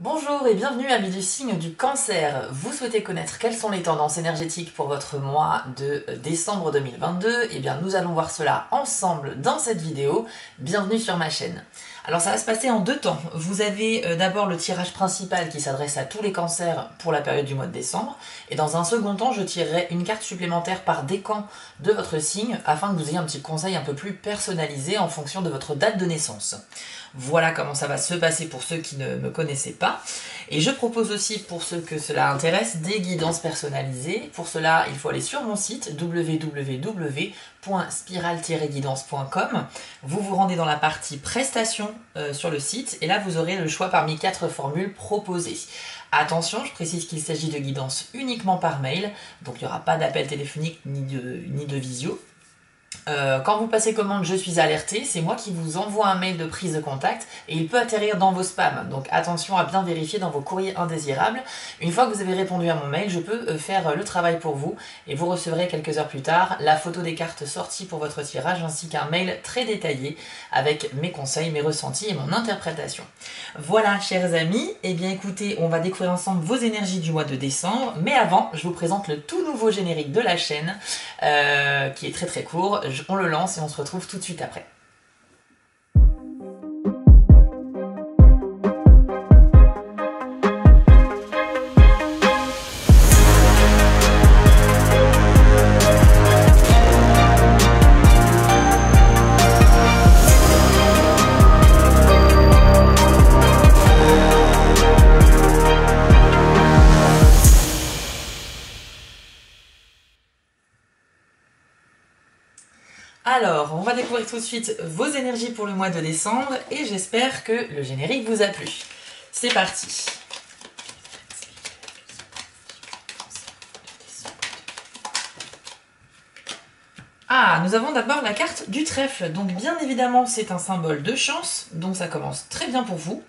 Bonjour et bienvenue amis du signe du cancer. Vous souhaitez connaître quelles sont les tendances énergétiques pour votre mois de décembre 2022? Eh bien nous allons voir cela ensemble dans cette vidéo. Bienvenue sur ma chaîne. Alors ça va se passer en deux temps. Vous avez d'abord le tirage principal qui s'adresse à tous les cancers pour la période du mois de décembre. Et dans un second temps, je tirerai une carte supplémentaire par décan de votre signe afin que vous ayez un petit conseil un peu plus personnalisé en fonction de votre date de naissance. Voilà comment ça va se passer pour ceux qui ne me connaissaient pas. Et je propose aussi pour ceux que cela intéresse des guidances personnalisées. Pour cela, il faut aller sur mon site www.spiral-guidance.com. Vous vous rendez dans la partie prestations sur le site et là vous aurez le choix parmi 4 formules proposées. Attention, je précise qu'il s'agit de guidances uniquement par mail, donc il n'y aura pas d'appel téléphonique ni de visio. Quand vous passez commande, je suis alerté, c'est moi qui vous envoie un mail de prise de contact et il peut atterrir dans vos spams. Donc attention à bien vérifier dans vos courriers indésirables. Une fois que vous avez répondu à mon mail, je peux faire le travail pour vous et vous recevrez quelques heures plus tard la photo des cartes sorties pour votre tirage ainsi qu'un mail très détaillé avec mes conseils, mes ressentis et mon interprétation. Voilà, chers amis, et bien écoutez, on va découvrir ensemble vos énergies du mois de décembre, mais avant, je vous présente le tout nouveau générique de la chaîne qui est très très court. On le lance et on se retrouve tout de suite après. Alors, on va découvrir tout de suite vos énergies pour le mois de décembre et j'espère que le générique vous a plu. C'est parti. Ah, nous avons d'abord la carte du trèfle. Donc bien évidemment, c'est un symbole de chance, donc ça commence très bien pour vous.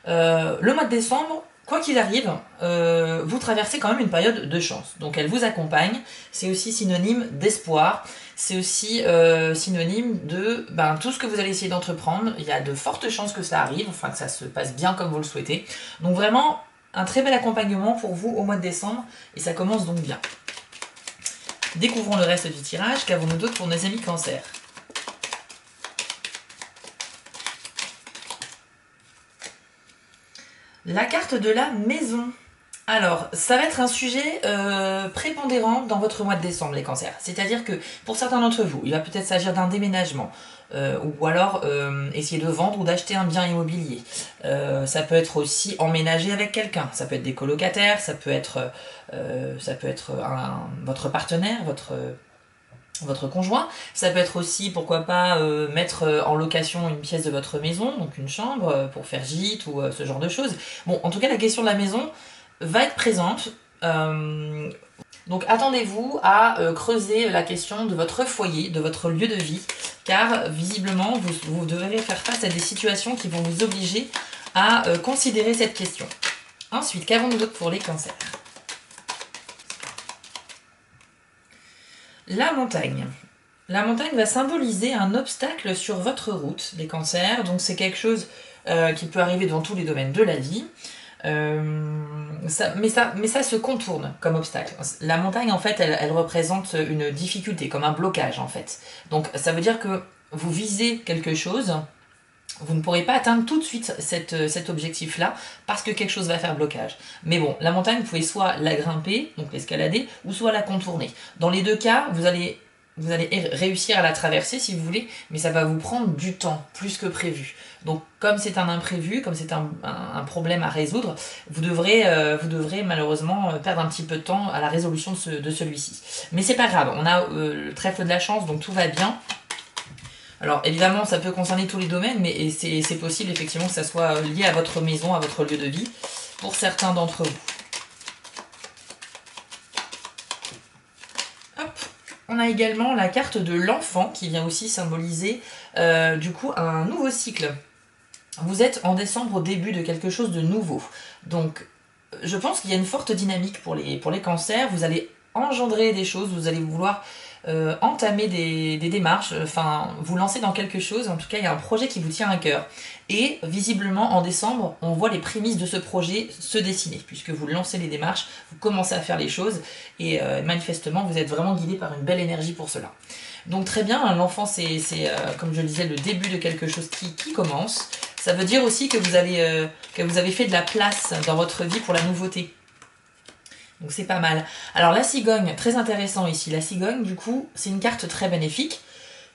Le mois de décembre, quoi qu'il arrive, vous traversez quand même une période de chance. Donc elle vous accompagne, c'est aussi synonyme d'espoir, c'est aussi synonyme de tout ce que vous allez essayer d'entreprendre. Il y a de fortes chances que ça arrive, enfin que ça se passe bien comme vous le souhaitez. Donc vraiment, un très bel accompagnement pour vous au mois de décembre, et ça commence donc bien. Découvrons le reste du tirage, qu'avons-nous d'autre pour nos amis cancer? La carte de la maison. Alors, ça va être un sujet prépondérant dans votre mois de décembre, les cancers. C'est-à-dire que pour certains d'entre vous, il va peut-être s'agir d'un déménagement, ou alors essayer de vendre ou d'acheter un bien immobilier. Ça peut être aussi emménager avec quelqu'un, ça peut être des colocataires, ça peut être votre partenaire, votre conjoint. Ça peut être aussi, pourquoi pas, mettre en location une pièce de votre maison, donc une chambre, pour faire gîte ou ce genre de choses. Bon, en tout cas, la question de la maison va être présente. Donc attendez-vous à creuser la question de votre foyer, de votre lieu de vie, car visiblement, vous devrez faire face à des situations qui vont vous obliger à considérer cette question. Ensuite, qu'avons-nous d'autre pour les cancers? La montagne. La montagne va symboliser un obstacle sur votre route, les cancers. Donc c'est quelque chose qui peut arriver dans tous les domaines de la vie. Mais ça se contourne comme obstacle. La montagne, en fait, elle représente une difficulté, comme un blocage, en fait. Donc ça veut dire que vous visez quelque chose, vous ne pourrez pas atteindre tout de suite cet objectif-là parce que quelque chose va faire blocage. Mais bon, la montagne, vous pouvez soit la grimper, donc l'escalader, ou soit la contourner. Dans les deux cas, vous allez réussir à la traverser si vous voulez, mais ça va vous prendre du temps, plus que prévu. Donc comme c'est un imprévu, comme c'est un problème à résoudre, vous devrez malheureusement perdre un petit peu de temps à la résolution de celui-ci. Mais c'est pas grave, on a le trèfle de la chance, donc tout va bien. Alors évidemment ça peut concerner tous les domaines, mais c'est possible effectivement que ça soit lié à votre maison, à votre lieu de vie, pour certains d'entre vous. Hop. On a également la carte de l'enfant qui vient aussi symboliser du coup un nouveau cycle. Vous êtes en décembre au début de quelque chose de nouveau. Donc je pense qu'il y a une forte dynamique pour les cancers. Vous allez engendrer des choses, vous allez vouloir entamer des démarches, enfin vous lancer dans quelque chose, en tout cas il y a un projet qui vous tient à cœur. Et visiblement en décembre, on voit les prémices de ce projet se dessiner, puisque vous lancez les démarches, vous commencez à faire les choses, et manifestement vous êtes vraiment guidé par une belle énergie pour cela. Donc très bien, l'enfant c'est comme je le disais, le début de quelque chose qui commence. Ça veut dire aussi que vous avez fait de la place dans votre vie pour la nouveauté. Donc c'est pas mal. Alors la cigogne, très intéressant ici. La cigogne, du coup, c'est une carte très bénéfique,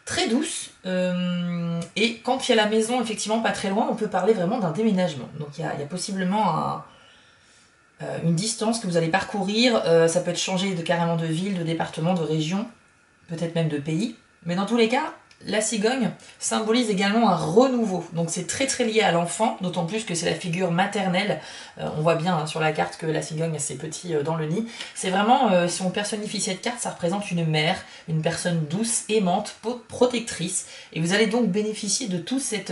très douce. Et quand il y a la maison, effectivement, pas très loin, on peut parler vraiment d'un déménagement. Donc il y a possiblement une distance que vous allez parcourir. Ça peut être changer carrément de ville, de département, de région, peut-être même de pays. Mais dans tous les cas, la cigogne symbolise également un renouveau. Donc c'est très très lié à l'enfant, d'autant plus que c'est la figure maternelle. On voit bien hein, sur la carte que la cigogne a ses petits dans le nid. C'est vraiment, si on personnifie cette carte, ça représente une mère, une personne douce, aimante, protectrice. Et vous allez donc bénéficier de tout cet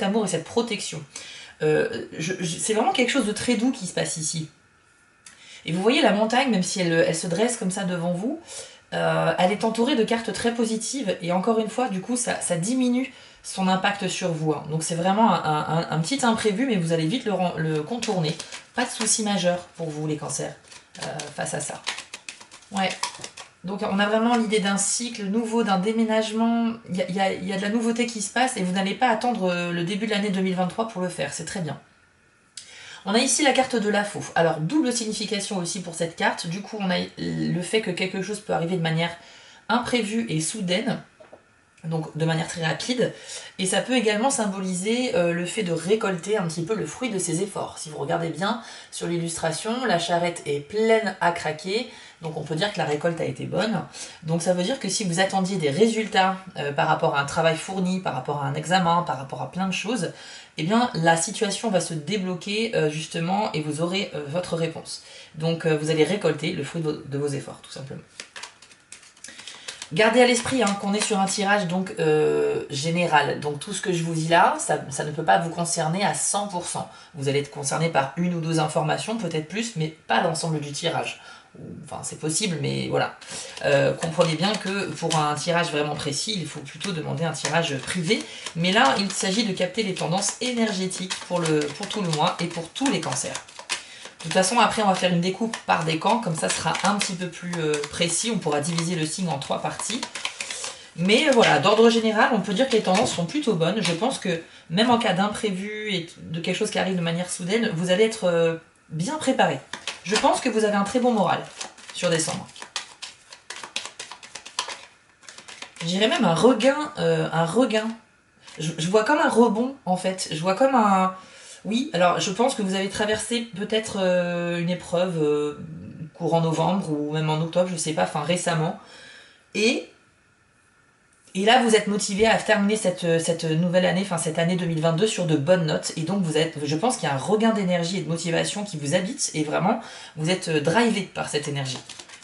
amour et cette protection. C'est vraiment quelque chose de très doux qui se passe ici. Et vous voyez la montagne, même si elle se dresse comme ça devant vous, elle est entourée de cartes très positives et encore une fois, du coup, ça diminue son impact sur vous. Hein. Donc c'est vraiment un petit imprévu, mais vous allez vite le contourner. Pas de souci majeur pour vous, les cancers, face à ça. Ouais. Donc on a vraiment l'idée d'un cycle nouveau, d'un déménagement. Il y a de la nouveauté qui se passe et vous n'allez pas attendre le début de l'année 2023 pour le faire. C'est très bien. On a ici la carte de la faux. Alors, double signification aussi pour cette carte. Du coup, on a le fait que quelque chose peut arriver de manière imprévue et soudaine, donc de manière très rapide. Et ça peut également symboliser le fait de récolter un petit peu le fruit de ses efforts. Si vous regardez bien sur l'illustration, la charrette est pleine à craquer. Donc on peut dire que la récolte a été bonne. Donc ça veut dire que si vous attendiez des résultats par rapport à un travail fourni, par rapport à un examen, par rapport à plein de choses, eh bien la situation va se débloquer justement et vous aurez votre réponse. Donc vous allez récolter le fruit de vos efforts, tout simplement. Gardez à l'esprit hein, qu'on est sur un tirage donc général. Donc tout ce que je vous dis là, ça ne peut pas vous concerner à 100%. Vous allez être concerné par une ou deux informations, peut-être plus, mais pas l'ensemble du tirage. Enfin, c'est possible, mais voilà. Comprenez bien que pour un tirage vraiment précis, il faut plutôt demander un tirage privé. Mais là, il s'agit de capter les tendances énergétiques pour tout le mois et pour tous les cancers. De toute façon, après, on va faire une découpe par décan, comme ça sera un petit peu plus précis. On pourra diviser le signe en 3 parties. Mais voilà, d'ordre général, on peut dire que les tendances sont plutôt bonnes. Je pense que même en cas d'imprévu et de quelque chose qui arrive de manière soudaine, vous allez être bien préparé. Je pense que vous avez un très bon moral sur décembre. Je dirais même un regain. Je vois comme un rebond, en fait. Je vois comme un... Oui, alors je pense que vous avez traversé peut-être une épreuve courant novembre ou même en octobre, je sais pas, enfin récemment. Et là, vous êtes motivé à terminer cette nouvelle année, enfin cette année 2022 sur de bonnes notes. Et donc, je pense qu'il y a un regain d'énergie et de motivation qui vous habite. Et vraiment, vous êtes drivé par cette énergie.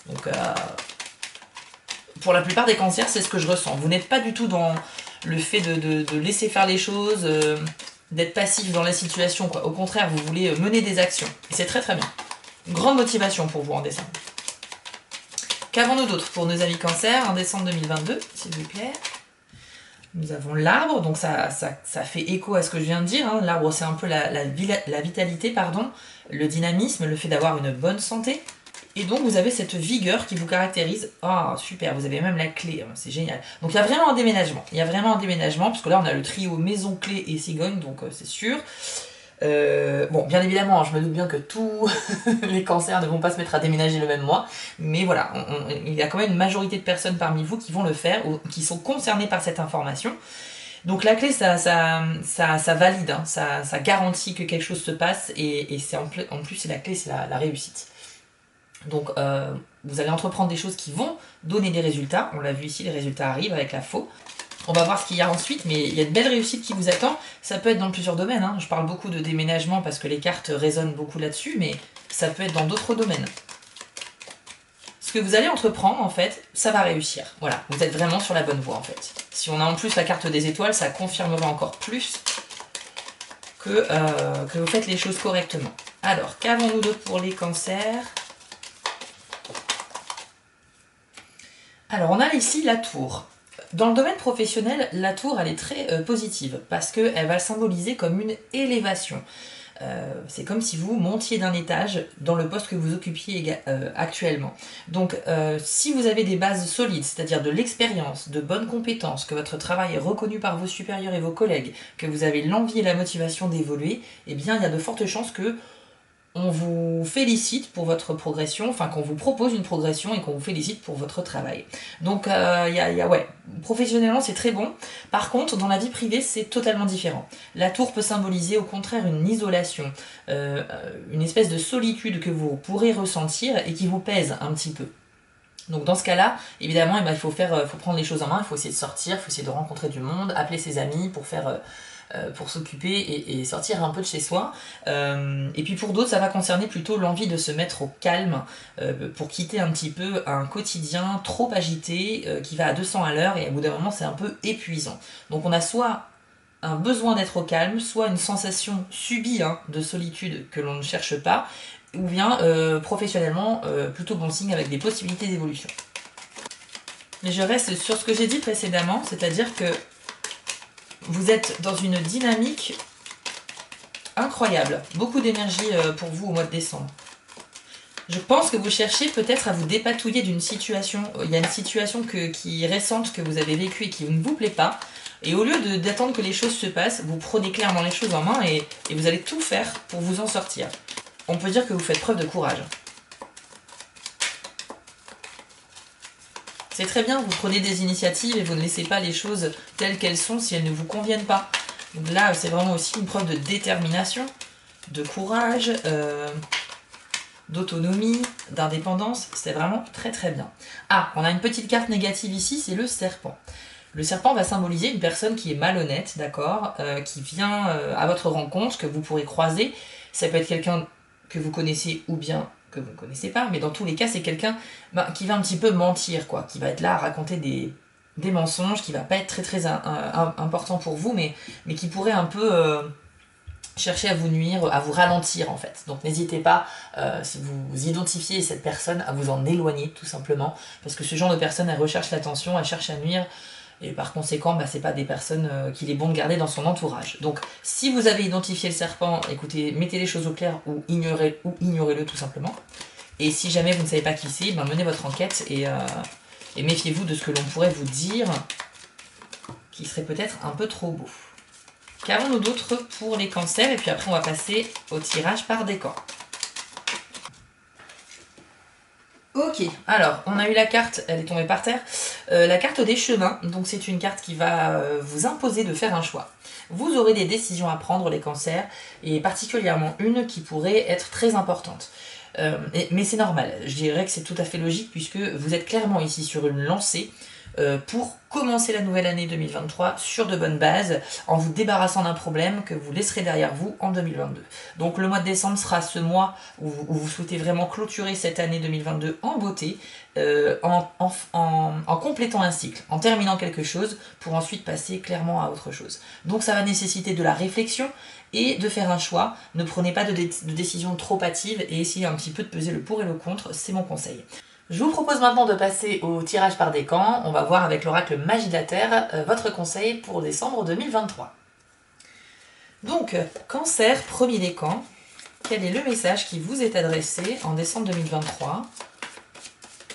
Donc, pour la plupart des cancers, c'est ce que je ressens. Vous n'êtes pas du tout dans le fait de laisser faire les choses, d'être passif dans la situation, quoi. Au contraire, vous voulez mener des actions. Et c'est très très bien. Une grande motivation pour vous en décembre. Qu'avons-nous d'autre pour nos amis cancer en décembre 2022, s'il vous plaît? Nous avons l'arbre, donc ça fait écho à ce que je viens de dire. Hein. L'arbre, c'est un peu la vitalité, pardon, le dynamisme, le fait d'avoir une bonne santé. Et donc, vous avez cette vigueur qui vous caractérise. Ah, super, vous avez même la clé, hein, c'est génial. Donc, il y a vraiment un déménagement. Il y a vraiment un déménagement, parce que là, on a le trio maison, clé et cigogne, donc c'est sûr. Bon, bien évidemment, je me doute bien que tous les cancers ne vont pas se mettre à déménager le même mois, mais voilà, il y a quand même une majorité de personnes parmi vous qui vont le faire ou qui sont concernées par cette information. Donc la clé, ça valide, hein, ça garantit que quelque chose se passe et c'est en plus, la clé, c'est la réussite. Donc vous allez entreprendre des choses qui vont donner des résultats. On l'a vu ici, les résultats arrivent avec la faux. On va voir ce qu'il y a ensuite, mais il y a de belles réussites qui vous attendent. Ça peut être dans plusieurs domaines. Hein. Je parle beaucoup de déménagement parce que les cartes résonnent beaucoup là-dessus, mais ça peut être dans d'autres domaines. Ce que vous allez entreprendre, en fait, ça va réussir. Voilà, vous êtes vraiment sur la bonne voie, en fait. Si on a en plus la carte des étoiles, ça confirmera encore plus que vous faites les choses correctement. Alors, qu'avons-nous d'autre pour les cancers ? Alors on a ici la tour. Dans le domaine professionnel, la tour elle est très positive parce qu'elle va le symboliser comme une élévation. C'est comme si vous montiez d'un étage dans le poste que vous occupiez actuellement. Donc si vous avez des bases solides, c'est-à-dire de l'expérience, de bonnes compétences, que votre travail est reconnu par vos supérieurs et vos collègues, que vous avez l'envie et la motivation d'évoluer, eh bien il y a de fortes chances que on vous félicite pour votre progression, enfin qu'on vous propose une progression et qu'on vous félicite pour votre travail. Donc ouais, professionnellement c'est très bon. Par contre, dans la vie privée c'est totalement différent. La tour peut symboliser au contraire une isolation, une espèce de solitude que vous pourrez ressentir et qui vous pèse un petit peu. Donc dans ce cas-là, évidemment, il faut prendre les choses en main, il faut essayer de sortir, il faut essayer de rencontrer du monde, appeler ses amis pour s'occuper et sortir un peu de chez soi. Et puis pour d'autres, ça va concerner plutôt l'envie de se mettre au calme pour quitter un petit peu un quotidien trop agité qui va à 200 à l'heure et au bout d'un moment, c'est un peu épuisant. Donc on a soit un besoin d'être au calme, soit une sensation subie de solitude que l'on ne cherche pas, ou bien professionnellement, plutôt bon signe avec des possibilités d'évolution. Mais je reste sur ce que j'ai dit précédemment, c'est-à-dire que vous êtes dans une dynamique incroyable. Beaucoup d'énergie pour vous au mois de décembre. Je pense que vous cherchez peut-être à vous dépatouiller d'une situation. Il y a une situation qui est récente que vous avez vécue et qui ne vous plaît pas. Et au lieu d'attendre que les choses se passent, vous prenez clairement les choses en main et vous allez tout faire pour vous en sortir. On peut dire que vous faites preuve de courage. C'est très bien, vous prenez des initiatives et vous ne laissez pas les choses telles qu'elles sont si elles ne vous conviennent pas. Donc là, c'est vraiment aussi une preuve de détermination, de courage, d'autonomie, d'indépendance. C'est vraiment très très bien. Ah, on a une petite carte négative ici, c'est le serpent. Le serpent va symboliser une personne qui est malhonnête, d'accord, qui vient à votre rencontre, que vous pourrez croiser. Ça peut être quelqu'un que vous connaissez ou bien que vous ne connaissez pas, mais dans tous les cas, c'est quelqu'un qui va un petit peu mentir, quoi, qui va être là à raconter des mensonges, qui va pas être très très important pour vous, mais qui pourrait un peu chercher à vous nuire, à vous ralentir en fait. Donc n'hésitez pas, si vous identifiez cette personne, à vous en éloigner tout simplement, parce que ce genre de personne, elle recherche l'attention, elle cherche à nuire, et par conséquent, c'est pas des personnes qu'il est bon de garder dans son entourage. Donc, si vous avez identifié le serpent, écoutez, mettez les choses au clair ou ignorez-le tout simplement. Et si jamais vous ne savez pas qui c'est, menez votre enquête et méfiez-vous de ce que l'on pourrait vous dire, qui serait peut-être un peu trop beau. Qu'avons-nous d'autre pour les cancers? Et puis après, on va passer au tirage par décan. Ok, alors on a eu la carte, elle est tombée par terre, la carte des chemins, donc c'est une carte qui va vous imposer de faire un choix. Vous aurez des décisions à prendre, les cancers, et particulièrement une qui pourrait être très importante. Mais c'est normal, je dirais que c'est tout à fait logique puisque vous êtes clairement ici sur une lancée pour commencer la nouvelle année 2023 sur de bonnes bases, en vous débarrassant d'un problème que vous laisserez derrière vous en 2022. Donc le mois de décembre sera ce mois où vous souhaitez vraiment clôturer cette année 2022 en beauté, en complétant un cycle, en terminant quelque chose pour ensuite passer clairement à autre chose. Donc ça va nécessiter de la réflexion et de faire un choix. Ne prenez pas de décision trop hâtive et essayez un petit peu de peser le pour et le contre, c'est mon conseil. Je vous propose maintenant de passer au tirage par décan. On va voir avec l'oracle Magie de la Terre votre conseil pour décembre 2023. Donc, Cancer, premier décan, quel est le message qui vous est adressé en décembre 2023?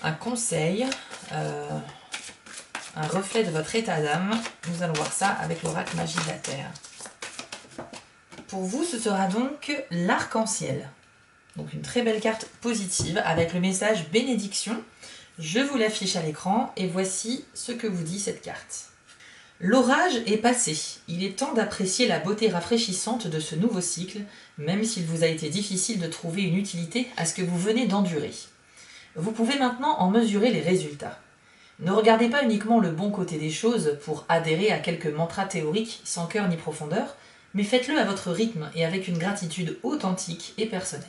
Un conseil, un reflet de votre état d'âme. Nous allons voir ça avec l'oracle Magie de la Terre. Pour vous, ce sera donc l'arc-en-ciel. Donc une très belle carte positive avec le message bénédiction. Je vous l'affiche à l'écran et voici ce que vous dit cette carte. L'orage est passé. Il est temps d'apprécier la beauté rafraîchissante de ce nouveau cycle, même s'il vous a été difficile de trouver une utilité à ce que vous venez d'endurer. Vous pouvez maintenant en mesurer les résultats. Ne regardez pas uniquement le bon côté des choses pour adhérer à quelques mantras théoriques sans cœur ni profondeur, mais faites-le à votre rythme et avec une gratitude authentique et personnelle.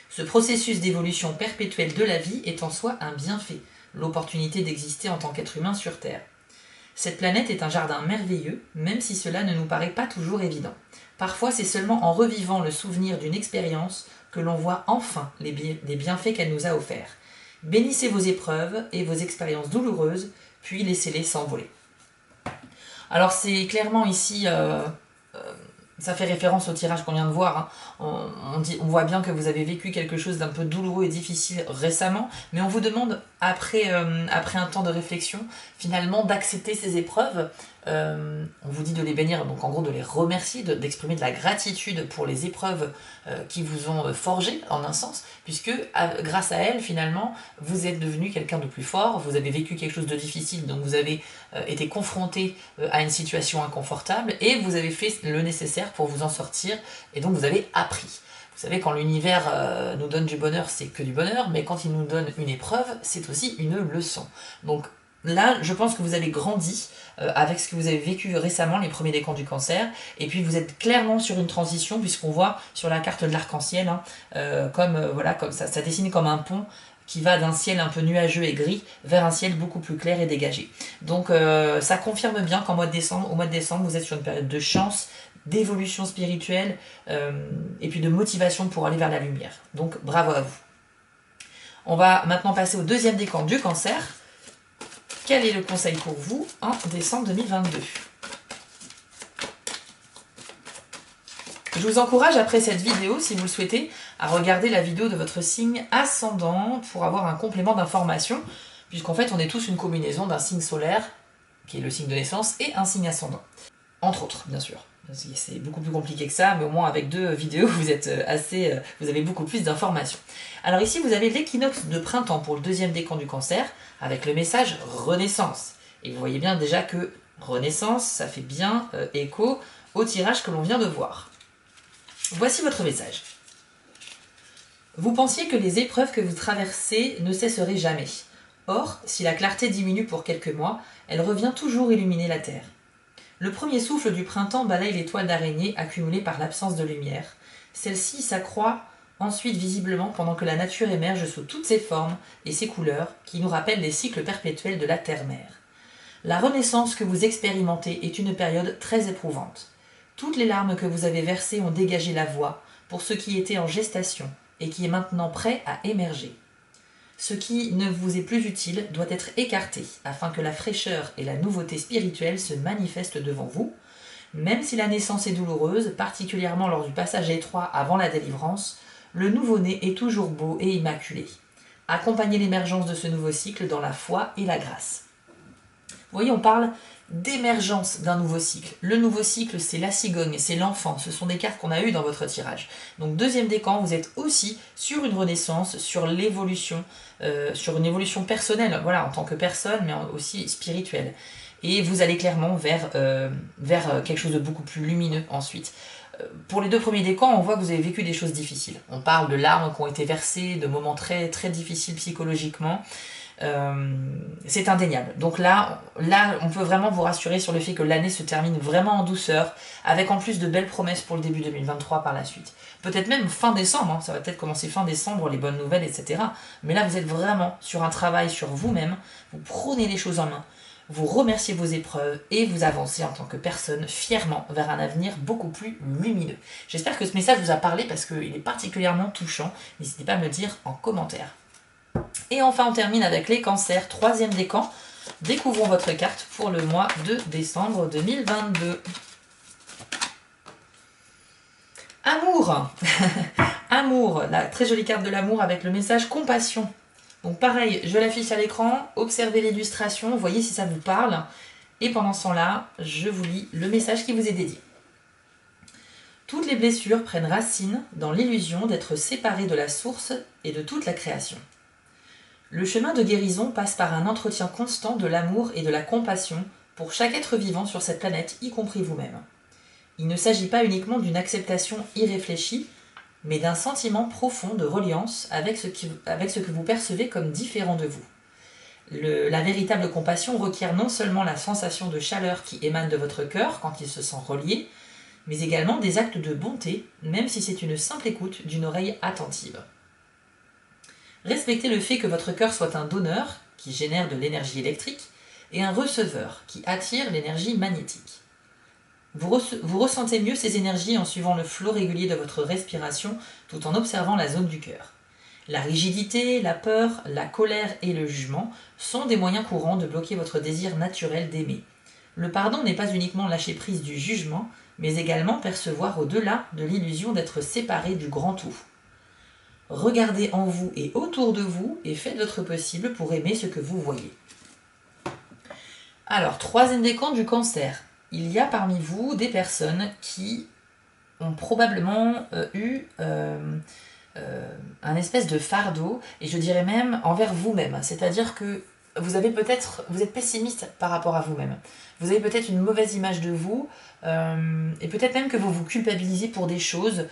Ce processus d'évolution perpétuelle de la vie est en soi un bienfait, l'opportunité d'exister en tant qu'être humain sur Terre. Cette planète est un jardin merveilleux, même si cela ne nous paraît pas toujours évident. Parfois, c'est seulement en revivant le souvenir d'une expérience que l'on voit enfin les bienfaits qu'elle nous a offerts. Bénissez vos épreuves et vos expériences douloureuses, puis laissez-les s'envoler. Alors c'est clairement ici, ça fait référence au tirage qu'on vient de voir, hein. On voit bien que vous avez vécu quelque chose d'un peu douloureux et difficile récemment, mais on vous demande, après un temps de réflexion, finalement d'accepter ces épreuves. On vous dit de les bénir, donc en gros de les remercier, d'exprimer de la gratitude pour les épreuves qui vous ont forgé, en un sens, puisque grâce à elles, finalement, vous êtes devenu quelqu'un de plus fort, vous avez vécu quelque chose de difficile, donc vous avez été confronté à une situation inconfortable, et vous avez fait le nécessaire pour vous en sortir, et donc vous avez appris. Vous savez, quand l'univers nous donne du bonheur, c'est que du bonheur, mais quand il nous donne une épreuve, c'est aussi une leçon. Donc là, je pense que vous avez grandi avec ce que vous avez vécu récemment, les premiers décans du cancer, et puis vous êtes clairement sur une transition, puisqu'on voit sur la carte de l'arc-en-ciel, hein, comme ça dessine comme un pont qui va d'un ciel un peu nuageux et gris vers un ciel beaucoup plus clair et dégagé. Donc ça confirme bien qu'au mois de décembre, vous êtes sur une période de chance, d'évolution spirituelle, et puis de motivation pour aller vers la lumière. Donc bravo à vous. On va maintenant passer au deuxième décan du cancer. Quel est le conseil pour vous en décembre 2022? Je vous encourage après cette vidéo, si vous le souhaitez, à regarder la vidéo de votre signe ascendant pour avoir un complément d'information, puisqu'en fait on est tous une combinaison d'un signe solaire, qui est le signe de naissance, et un signe ascendant. Entre autres, bien sûr. C'est beaucoup plus compliqué que ça, mais au moins avec 2 vidéos, vous avez beaucoup plus d'informations. Alors ici, vous avez l'équinoxe de printemps pour le deuxième décan du cancer, avec le message Renaissance. Et vous voyez bien déjà que Renaissance, ça fait bien écho au tirage que l'on vient de voir. Voici votre message. Vous pensiez que les épreuves que vous traversez ne cesseraient jamais. Or, si la clarté diminue pour quelques mois, elle revient toujours illuminer la Terre. Le premier souffle du printemps balaye les toiles d'araignée accumulées par l'absence de lumière. Celle-ci s'accroît ensuite visiblement pendant que la nature émerge sous toutes ses formes et ses couleurs qui nous rappellent les cycles perpétuels de la terre-mère. La renaissance que vous expérimentez est une période très éprouvante. Toutes les larmes que vous avez versées ont dégagé la voie pour ce qui était en gestation et qui est maintenant prêt à émerger. Ce qui ne vous est plus utile doit être écarté afin que la fraîcheur et la nouveauté spirituelle se manifestent devant vous. Même si la naissance est douloureuse, particulièrement lors du passage étroit avant la délivrance, le nouveau-né est toujours beau et immaculé. Accompagnez l'émergence de ce nouveau cycle dans la foi et la grâce. Vous voyez, on parle d'émergence d'un nouveau cycle. Le nouveau cycle, c'est la cigogne, c'est l'enfant. Ce sont des cartes qu'on a eues dans votre tirage. Donc deuxième décan, vous êtes aussi sur une renaissance, sur l'évolution, sur une évolution personnelle, voilà, en tant que personne, mais aussi spirituelle. Et vous allez clairement vers quelque chose de beaucoup plus lumineux ensuite. Pour les 2 premiers décans, on voit que vous avez vécu des choses difficiles. On parle de larmes qui ont été versées, de moments très, très difficiles psychologiquement. C'est indéniable. Donc là, on peut vraiment vous rassurer sur le fait que l'année se termine vraiment en douceur, avec en plus de belles promesses pour le début 2023 par la suite. Peut-être même fin décembre, hein, ça va peut-être commencer fin décembre, les bonnes nouvelles, etc. Mais là, vous êtes vraiment sur un travail sur vous-même, vous prenez les choses en main, vous remerciez vos épreuves et vous avancez en tant que personne fièrement vers un avenir beaucoup plus lumineux. J'espère que ce message vous a parlé parce qu'il est particulièrement touchant. N'hésitez pas à me le dire en commentaire. Et enfin, on termine avec les cancers, 3e décan. Découvrons votre carte pour le mois de décembre 2022. Amour. Amour, la très jolie carte de l'amour avec le message compassion. Donc pareil, je l'affiche à l'écran, observez l'illustration, voyez si ça vous parle. Et pendant ce temps-là, je vous lis le message qui vous est dédié. Toutes les blessures prennent racine dans l'illusion d'être séparées de la source et de toute la création. Le chemin de guérison passe par un entretien constant de l'amour et de la compassion pour chaque être vivant sur cette planète, y compris vous-même. Il ne s'agit pas uniquement d'une acceptation irréfléchie, mais d'un sentiment profond de reliance avec ce que vous percevez comme différent de vous. La véritable compassion requiert non seulement la sensation de chaleur qui émane de votre cœur quand il se sent relié, mais également des actes de bonté, même si c'est une simple écoute d'une oreille attentive. Respectez le fait que votre cœur soit un donneur, qui génère de l'énergie électrique, et un receveur, qui attire l'énergie magnétique. Vous ressentez mieux ces énergies en suivant le flot régulier de votre respiration, tout en observant la zone du cœur. La rigidité, la peur, la colère et le jugement sont des moyens courants de bloquer votre désir naturel d'aimer. Le pardon n'est pas uniquement lâcher prise du jugement, mais également percevoir au-delà de l'illusion d'être séparé du grand tout. Regardez en vous et autour de vous et faites votre possible pour aimer ce que vous voyez. Alors, troisième décan du cancer. Il y a parmi vous des personnes qui ont probablement eu un espèce de fardeau, et je dirais même envers vous-même. C'est-à-dire que vous êtes pessimiste par rapport à vous-même. Vous avez peut-être une mauvaise image de vous, et peut-être même que vous vous culpabilisez pour des choses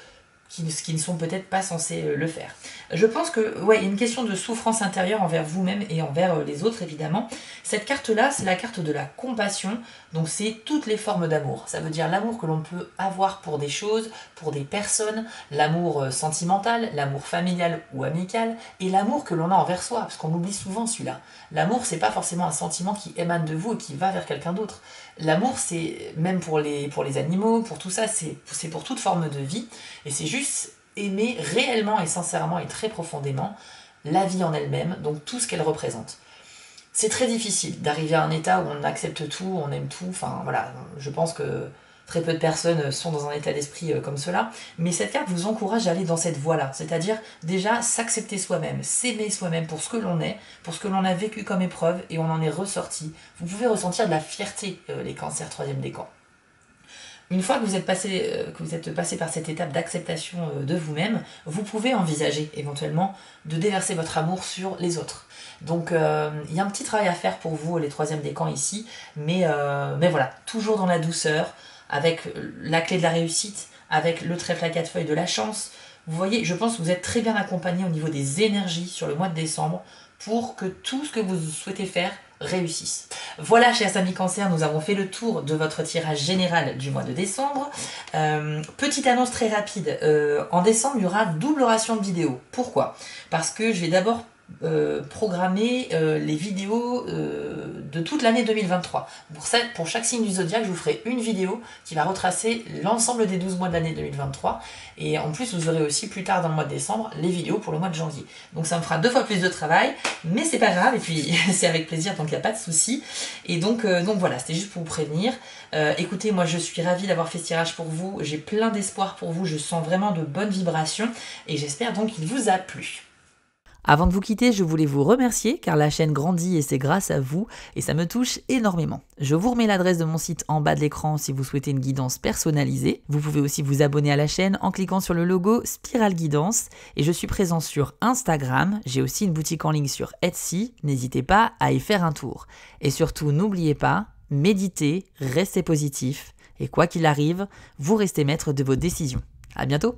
qui ne sont peut-être pas censés le faire. Je pense que, ouais, il y a une question de souffrance intérieure envers vous-même et envers les autres, évidemment. Cette carte-là, c'est la carte de la compassion, donc c'est toutes les formes d'amour. Ça veut dire l'amour que l'on peut avoir pour des choses, pour des personnes, l'amour sentimental, l'amour familial ou amical, et l'amour que l'on a envers soi, parce qu'on oublie souvent celui-là. L'amour, c'est pas forcément un sentiment qui émane de vous et qui va vers quelqu'un d'autre. L'amour, c'est même pour les animaux, pour tout ça, c'est pour toute forme de vie, et c'est juste aimer réellement et sincèrement et très profondément la vie en elle-même, donc tout ce qu'elle représente. C'est très difficile d'arriver à un état où on accepte tout, on aime tout, enfin voilà, je pense que très peu de personnes sont dans un état d'esprit comme cela, mais cette carte vous encourage à aller dans cette voie-là, c'est-à-dire déjà s'accepter soi-même, s'aimer soi-même pour ce que l'on est, pour ce que l'on a vécu comme épreuve, et on en est ressorti. Vous pouvez ressentir de la fierté, les cancers troisième décan. Une fois que vous êtes passé par cette étape d'acceptation de vous-même, vous pouvez envisager éventuellement de déverser votre amour sur les autres. Donc il y a un petit travail à faire pour vous, les troisièmes décans ici, mais voilà, toujours dans la douceur, avec la clé de la réussite, avec le trèfle à 4 feuilles de la chance. Vous voyez, je pense que vous êtes très bien accompagné au niveau des énergies sur le mois de décembre pour que tout ce que vous souhaitez faire réussisse. Voilà, chers amis cancer, nous avons fait le tour de votre tirage général du mois de décembre. Petite annonce très rapide, en décembre il y aura double ration de vidéos. Pourquoi? Parce que je vais d'abord programmer les vidéos de toute l'année 2023. Pour chaque signe du zodiaque, je vous ferai une vidéo qui va retracer l'ensemble des 12 mois de l'année 2023. Et en plus, vous aurez aussi plus tard dans le mois de décembre les vidéos pour le mois de janvier. Donc ça me fera 2 fois plus de travail, mais c'est pas grave, et puis c'est avec plaisir, donc il n'y a pas de souci. Et donc voilà, c'était juste pour vous prévenir. Écoutez, moi je suis ravie d'avoir fait ce tirage pour vous, j'ai plein d'espoir pour vous, je sens vraiment de bonnes vibrations, et j'espère donc qu'il vous a plu. Avant de vous quitter, je voulais vous remercier car la chaîne grandit et c'est grâce à vous et ça me touche énormément. Je vous remets l'adresse de mon site en bas de l'écran si vous souhaitez une guidance personnalisée. Vous pouvez aussi vous abonner à la chaîne en cliquant sur le logo Spiral Guidance et je suis présent sur Instagram. J'ai aussi une boutique en ligne sur Etsy. N'hésitez pas à y faire un tour. Et surtout, n'oubliez pas, méditez, restez positif et quoi qu'il arrive, vous restez maître de vos décisions. À bientôt!